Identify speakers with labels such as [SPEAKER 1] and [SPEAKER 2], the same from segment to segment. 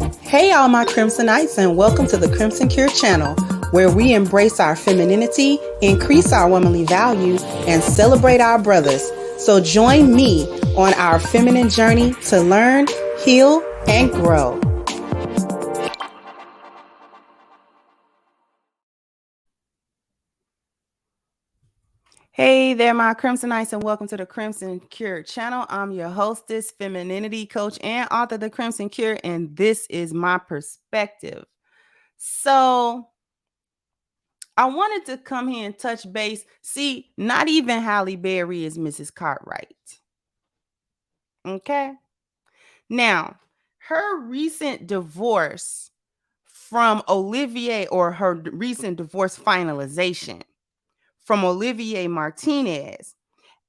[SPEAKER 1] Hey, all my Crimsonites, and welcome to the Crimson Cure channel, where we embrace our femininity, increase our womanly value, and celebrate our brothers. So join me on our feminine journey to learn, heal, and grow. Hey there, my Crimsonites, and welcome to the Crimson Cure channel. I'm your hostess, femininity coach, and author of the Crimson Cure, and this is my perspective. So I wanted to come here and touch base. See, not even Halle Berry is Mrs. Cartwright. Okay. Now, her recent divorce from Olivier, or her recent divorce finalization from Olivier Martinez,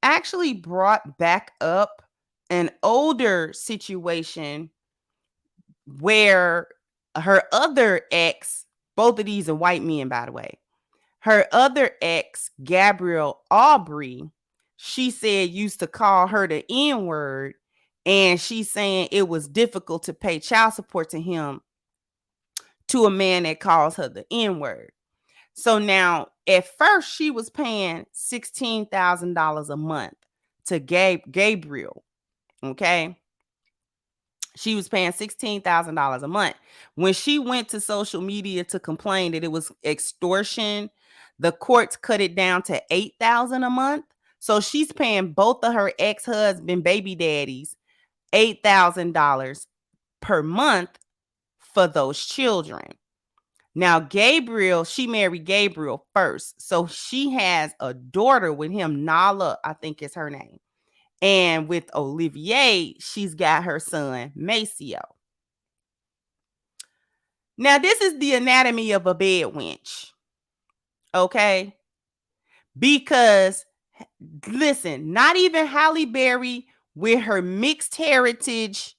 [SPEAKER 1] actually brought back up an older situation where her other ex, both of these are white men, by the way, her other ex, Gabrielle Aubrey, she said used to call her the N-word, and she's saying it was difficult to pay child support to him, to a man that calls her the N-word. So now, at first, she was paying $16,000 a month to Gabriel, okay? She was paying $16,000 a month. When she went to social media to complain that it was extortion, the courts cut it down to $8,000 a month. So she's paying both of her ex-husband baby daddies $8,000 per month for those children. Now, Gabriel, she married Gabriel first. So she has a daughter with him, Nala, I think is her name. And with Olivier, she's got her son, Maceo. Now, this is the anatomy of a bedwench. Okay? Because, listen, not even Halle Berry, with her mixed heritage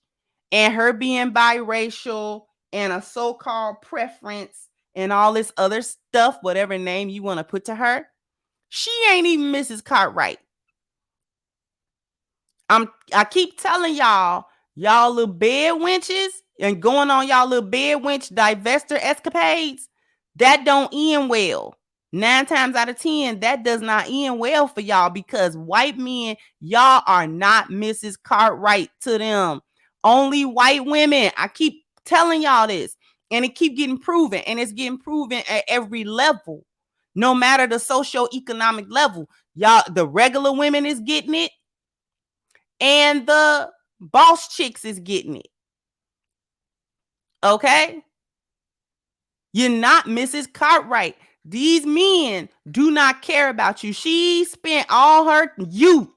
[SPEAKER 1] and her being biracial and a so-called preference and all this other stuff, whatever name you want to put to her, she ain't even Mrs. Cartwright. I keep telling y'all little bed wenches and going on y'all little bed wench divester escapades, that don't end well. 9 times out of 10, that does not end well for y'all, because white men, y'all are not Mrs. Cartwright to them. Only white women. I keep telling y'all this, and it keep getting proven, and it's getting proven at every level, no matter the socioeconomic level. Y'all, the regular women is getting it, and the boss chicks is getting it. Okay? You're not Mrs. Cartwright. These men do not care about you. She spent all her youth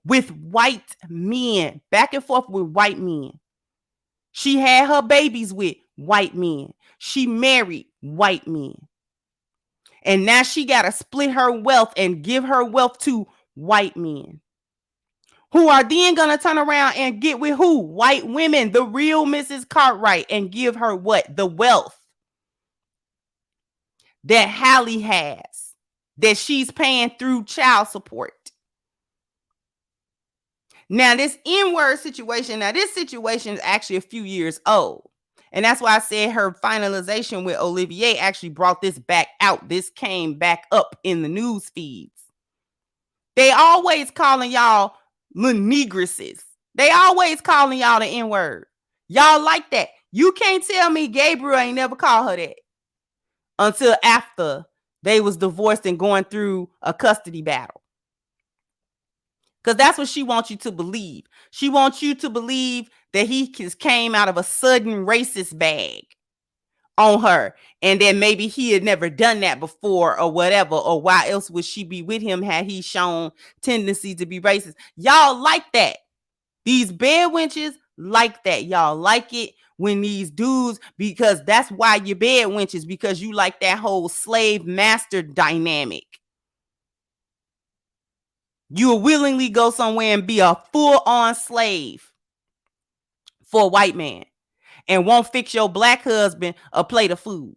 [SPEAKER 1] with white men, back and forth with white men. She had her babies with white men. She married white men. And now she got to split her wealth and give her wealth to white men, who are then going to turn around and get with who? White women, the real Mrs. Cartwright, and give her what? The wealth that Halle has, that she's paying through child support. Now, this N-word situation, this situation is actually a few years old. And that's why I said her finalization with Olivier actually brought this back out. This came back up in the news feeds. They always calling y'all little negresses. They always calling y'all the N-word. Y'all like that. You can't tell me Gabriel ain't never called her that until after they was divorced and going through a custody battle. Because that's what she wants you to believe. She wants you to believe that he just came out of a sudden racist bag on her, and then maybe he had never done that before or whatever, or why else would she be with him had he shown tendency to be racist? Y'all like that. These bed wenches like that. Y'all like it when these dudes, because that's why you're bed wenches, because you like that whole slave master dynamic. You will willingly go somewhere and be a full-on slave for a white man and won't fix your black husband a plate of food.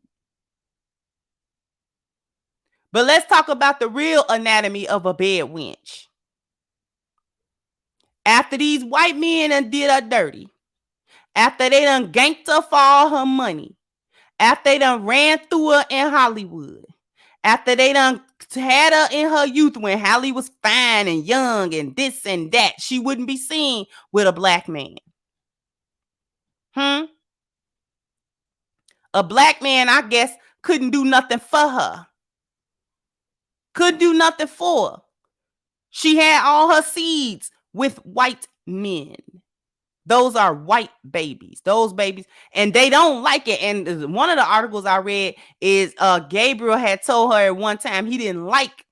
[SPEAKER 1] But let's talk about the real anatomy of a bed wench. After these white men done did her dirty, after they done ganked her for all her money, after they done ran through her in Hollywood, after they done had her in her youth when Halle was fine and young and this and that, she wouldn't be seen with a black man. A black man, I guess, couldn't do nothing for her. Couldn't do nothing for her. She had all her seeds with white men. Those are white babies. Those babies, and they don't like it. And one of the articles I read is Gabriel had told her at one time he didn't like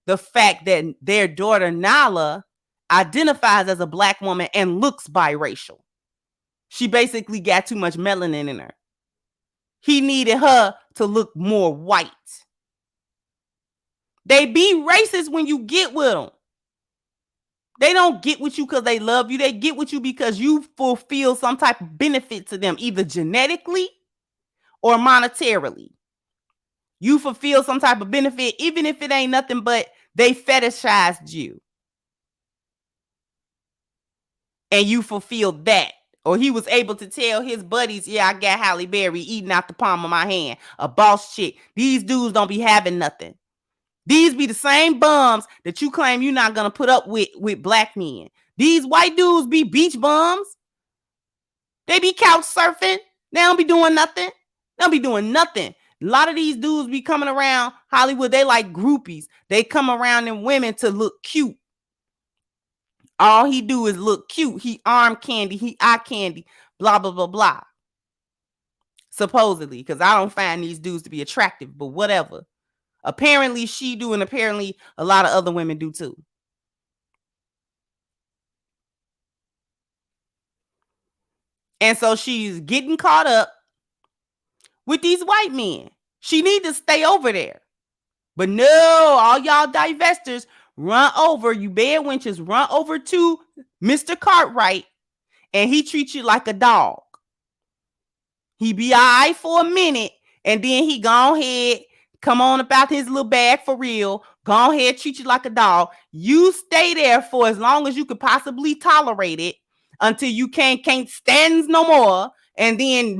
[SPEAKER 1] the fact that their daughter Nala identifies as a black woman and looks biracial. She basically got too much melanin in her. He needed her to look more white. They be racist when you get with them. They don't get with you because they love you. They get with you because you fulfill some type of benefit to them, either genetically or monetarily. You fulfill some type of benefit, even if it ain't nothing but they fetishized you. And you fulfilled that. Or he was able to tell his buddies, yeah, I got Halle Berry eating out the palm of my hand. A boss chick. These dudes don't be having nothing. These be the same bums that you claim you're not going to put up with black men. These white dudes be beach bums. They be couch surfing. They don't be doing nothing. They don't be doing nothing. A lot of these dudes be coming around Hollywood. They like groupies. They come around in women to look cute. All he do is look cute. He arm candy. He eye candy. Blah, blah, blah, blah. Supposedly. Because I don't find these dudes to be attractive. But whatever. Apparently she do, and apparently a lot of other women do too. And so she's getting caught up with these white men. She need to stay over there. But no, all y'all divestors run over, you bedwenches, run over to Mr. Cartwright, and he treats you like a dog. He be all right for a minute, and then he go ahead, come on about his little bag for real, go ahead, treat you like a dog. You stay there for as long as you could possibly tolerate it until you can't stand no more. And then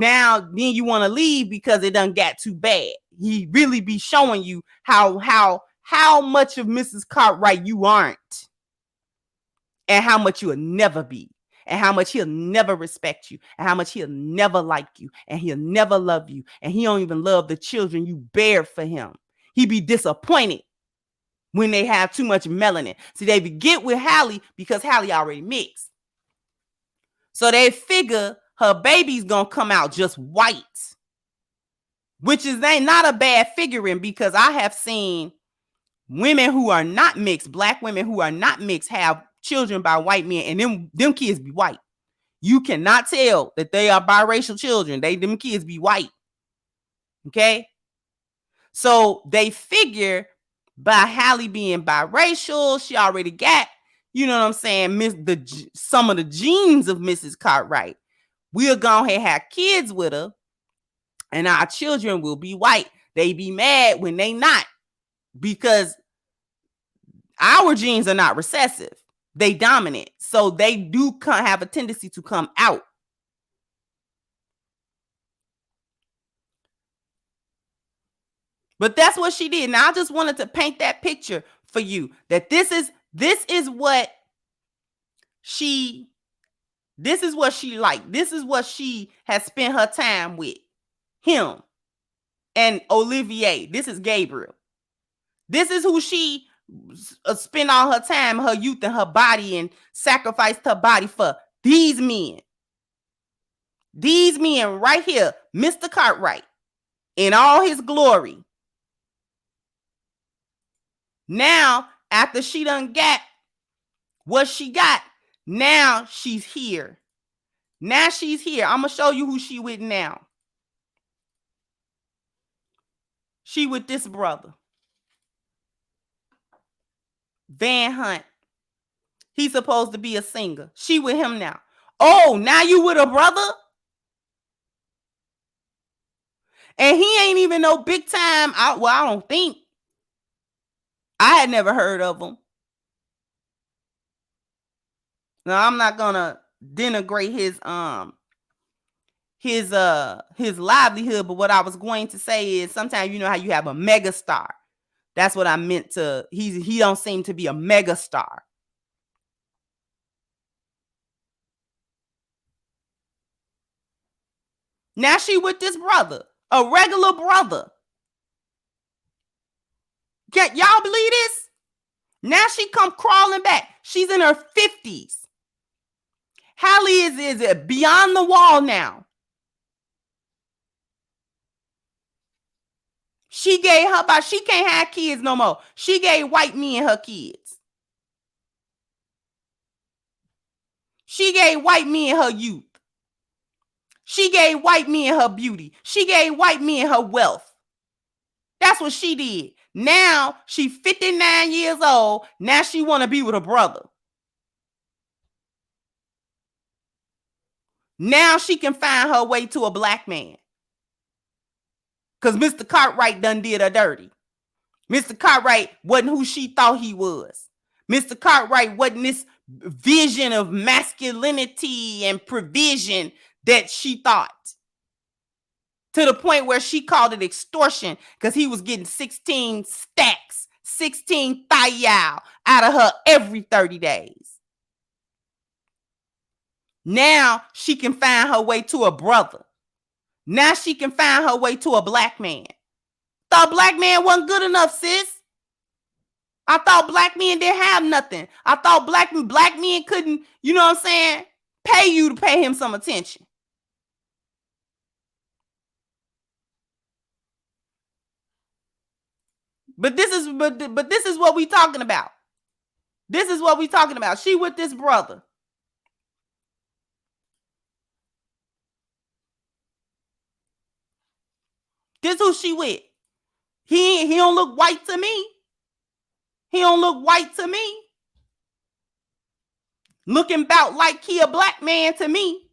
[SPEAKER 1] you want to leave because it done got too bad. He really be showing you how much of Mrs. Cartwright you aren't, and how much you'll never be, and how much he'll never respect you, and how much he'll never like you, and he'll never love you, and he don't even love the children you bear for him. He be disappointed when they have too much melanin. See, they get with Halle because Halle already mixed. So they figure her baby's gonna come out just white, which is not a bad figuring, because I have seen women who are not mixed, black women who are not mixed, have children by white men, and them kids be white. You cannot tell that they are biracial children. Them kids be white. Okay? So they figure by Halle being biracial, she already got, you know what I'm saying, some of the genes of Mrs. Cartwright. We'll go ahead and have kids with her, and our children will be white. They be mad when they not, because our genes are not recessive. They dominant. So they do have a tendency to come out. But that's what she did. Now I just wanted to paint that picture for you, that this is what she liked. This is what she has spent her time with. Him and Olivier. This is Gabriel. This is who she spent all her time, her youth, and her body, and sacrificed her body for. These men. These men right here, Mr. Cartwright, in all his glory. Now, after she done got what she got, now she's here. Now she's here. I'm going to show you who she with now. She with this brother, Van Hunt. He's supposed to be a singer. She with him now. Oh, now you with a brother? And he ain't even no big time. I don't think. I had never heard of him. Now, I'm not going to denigrate his his livelihood. But what I was going to say is sometimes you know how you have a mega star. That's what I meant to. He don't seem to be a mega star. Now she with this brother, a regular brother. Can y'all believe this? Now she come crawling back. She's in her 50s. Halle is beyond the wall now. She gave her she can't have kids no more. She gave white men her kids. She gave white men her youth. She gave white men her beauty. She gave white men her wealth. That's what she did. Now she 59 years old. Now she want to be with her brother. Now she can find her way to a black man. Because Mr. Cartwright done did her dirty. Mr. Cartwright wasn't who she thought he was. Mr. Cartwright wasn't this vision of masculinity and provision that she thought. To the point where she called it extortion because he was getting 16 stacks, 16 thayal out of her every 30 days. Now she can find her way to a brother. Now she can find her way to a black man. Thought black man wasn't good enough, sis. I thought black men didn't have nothing. I thought black men couldn't, you know what I'm saying, pay you to pay him some attention. But this is what we talking about. This is what we talking about. She with this brother. This who she with. He don't look white to me. He don't look white to me. Looking about like he a black man to me.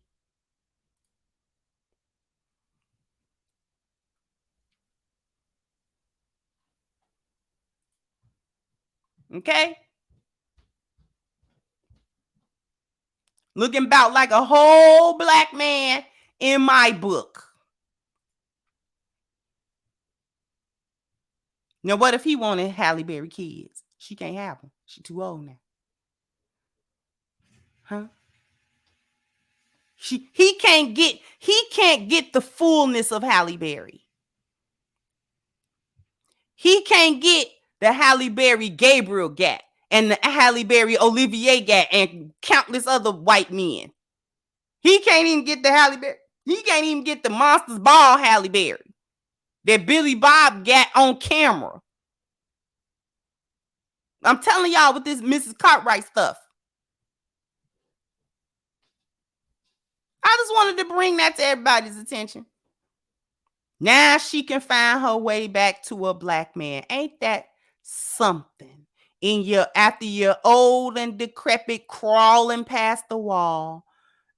[SPEAKER 1] Okay? Looking about like a whole black man in my book. Now, what if he wanted Halle Berry kids? She can't have them. She too old now. Huh? He can't get the fullness of Halle Berry. He can't get the Halle Berry Gabriel got and the Halle Berry Olivier got and countless other white men. He can't even get the Halle Berry. He can't even get the Monsters Ball Halle Berry that Billy Bob got on camera. I'm telling y'all with this Mrs. Cartwright stuff. I just wanted to bring that to everybody's attention. Now she can find her way back to a black man. Ain't that something? After you're old and decrepit, crawling past the wall,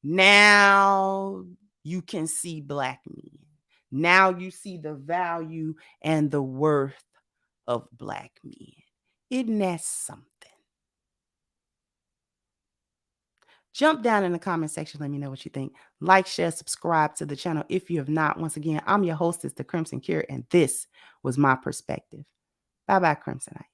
[SPEAKER 1] now you can see black men. Now you see the value and the worth of black men. Isn't that something? Jump down in the comment section. Let me know what you think. Like, share, subscribe to the channel if you have not. Once again, I'm your hostess, The Crimson Cure, and this was my perspective. Bye-bye, Crimsonite.